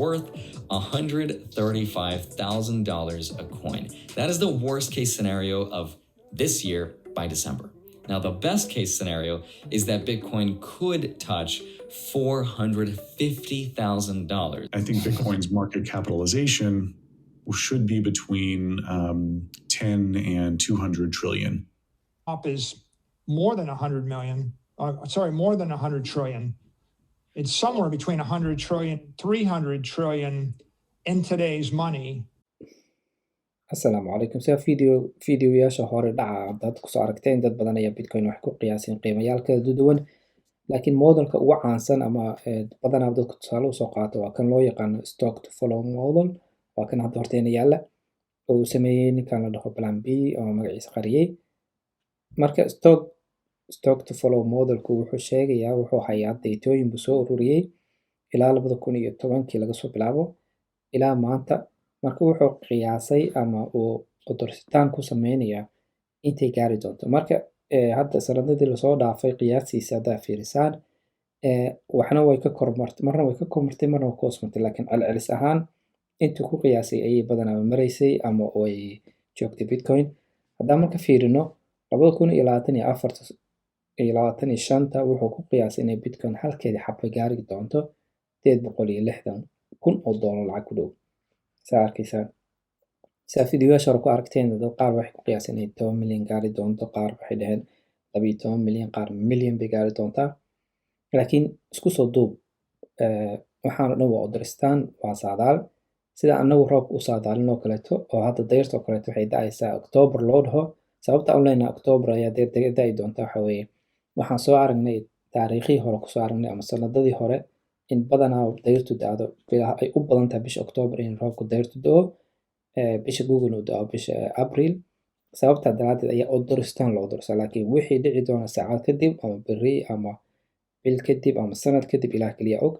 worth $135,000 a coin. That is the worst case scenario of this year by December. Now, the best case scenario is that Bitcoin could touch $450,000. I think Bitcoin's market capitalization should be between 10 and 200 trillion. Up is more than 100 million. More than 100 trillion. It's somewhere between 100 trillion, 300 trillion in today's money. Assalaamu calaykum. Sida fiidiyoyaasha horodhaca dad kusoo aragteen, dad badan ayaa Bitcoin wax ku qiyaaseen qiimayaal kala duwan, laakiin modelka ugu caansan ama badanaa dadku tusaale usoo qaato waa kan loo yaqaano stock to flow model. waa kan hadda horteena yaalla oo uu sameeyey ninkan la dhaho plan B oo magaciisa qariyey. Marka stock to flow modelku wuxuu sheegayaa, wuxuu hayaa daytooyin buu soo ururiyey ilaa 2010 laga soo bilaabo ilaa maanta. Marka wuxuu qiyaasay ama uu odorositaan ku sameynayaa intay gaari doonto. Marka hadda sanadadii lasoo dhaafay qiyaasiisa haddaa fiirisaan, waxna way ka kormartay, marna way ka kormartay, marna way ka hoosmartay, laakiin celcelis ahaan intuu ku qiyaasay ayay badanaa maraysay ama ay joogtay Bitcoin. Haddaan marka fiirino 2024 iyo 2025 wuxuu ku qiyaasay inay Bitcoin halkeedii xabba gaari doonto $860,000 lacag ku dhow. Saa arkaysaan. Saa fiidiyoyaasha hore ku aragteen, dad qaar waxay ku qiyaaseen inay 10 milyan gaari doonto, qaar waxay dhaheen 12 milyan, qaar milyan bay gaari doontaa. Laakiin isku soo duub, waxaan oo dhan waa odoristaan, waa sadaal. Sida anagu roobka u saadaalinoo kaleeto, oo hadda dayrta oo kaleeto waxay da'aysaa October loo dhaho. Sababta aan leenahay October ayaa da'i doonta waxa weeye, waxaan soo aragnay taariikhii hore kusoo aragnay ama sanadadii hore in badanaa dayrtu da'do bilaha ay u badan tahay bisha October in roobku dayrtu da'o, bisha Google uu da'o bisha April. Sababtaa daraadeed ayaa odoristaan loo odorsaa, laakiin wixii dhici doona saacad kadib ama berri ama bil kadib ama sanad kadib ilaah kaliya og.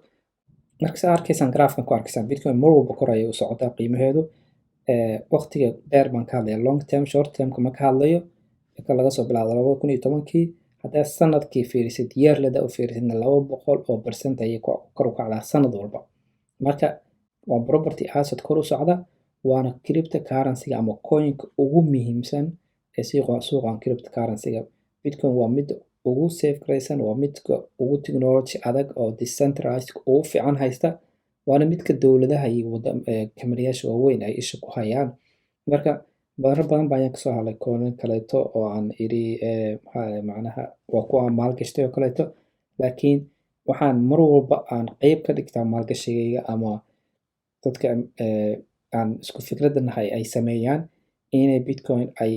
Marka saa arkaysaan graafkan ku arkaysaan Bitcoin mar walba kor ayay u socotaa qiimaheedu. Waqtiga dheer baan ka hadlaya, long term, short term ma ka hadlayo. Marka laga soo bilaabo 2010 haddaa sanadkii fiirisid, yearlada u fiirisidna 200% ayay kor u kacdaa sanad walba. Marka waa property asset kor u socda, waana cryptocurrency ama coinka ugu muhiimsan ee suuqan cryptocurrency-ga. Bitcoin waa mid ugu safe garaysan, waa midka ugu technology adag oo decentralized ugu fiican haysta, waana midka dowladaha iyo kamariyaasha waaweyn ay isha ku hayaan. Marka marar badan baan kasoo hadlay coin kaleeto oo aan iri macnaha waa kuwa maalgashtay oo kaleeto, laakiin waxaan mar walba aan qayb ka dhigtaa maalgashigayga ama dadka aan isku fikradda nahay ay sameeyaan inay Bitcoin ay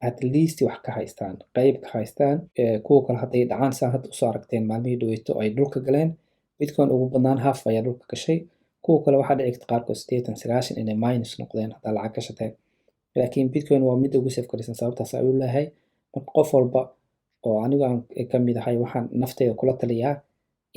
at least wax ka haystaan, qayb ka haystaan. Kuwa kale hadday dhacaan saa hadda usoo aragteen maalmihii dhaweyto ay dhulka galeen, Bitcoin ugu badnaan half ayaa dhulka gashay. Kuwa kale waxaa dhici karta qaarkood 80-90 inay minus noqdeen haddaa lacag ka shateen. Laakiin Bitcoin waa mid ugu safe garaysan, sababtaas ayuu leeyahay. Marka qof walba oo anigu aan ka mid ahay waxaan nafteyda kula taliyaa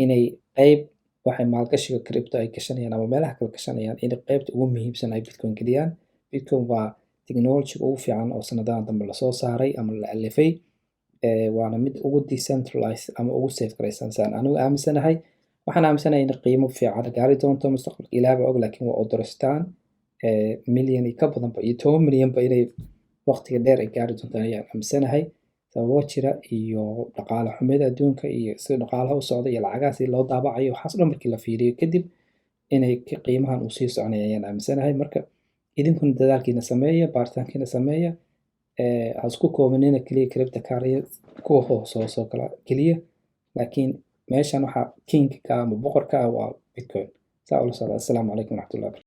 inay qayb waxay maalgashiga crypto ay gashanayaan ama meelaha kale gashanayaan inay qaybta ugu muhiimsan ay Bitcoin geliyaan. Bitcoin waa technology ugu fiican oo sanadahan dambe lasoo saaray ama la alifay, waana mid ugu decentralized ama ugu safe garaysan saan anigu aaminsanahay. Waxaan aaminsanahay in qiimo fiican gaari doonto mustaqbalka, Ilaa baa og, laakiin waa odoristaan milyan ka badanba iyo 10 milyanba inay waqtiga dheer ay gaari doonto ayaan aaminsanahay. Sababo jira iyo dhaqaale xumida adduunka iyo sida dhaqaalaha u socda iyo lacagaha si loo daabacayo waxaas dhan markii la fiiriyo kadib inay qiimahan uu sii soconaya ayaan aaminsanahay. Marka idinkuna dadaalkiina sameeya, baaritaankiina sameeya, ha isku koobnina kaliya cryptocurrency kuwa hoos kala kaliya, laakiin meeshan waxaa king ka ama boqorka waa Bitcoin. Saa ula socda. Assalaamu calaykum waraxmatullahi.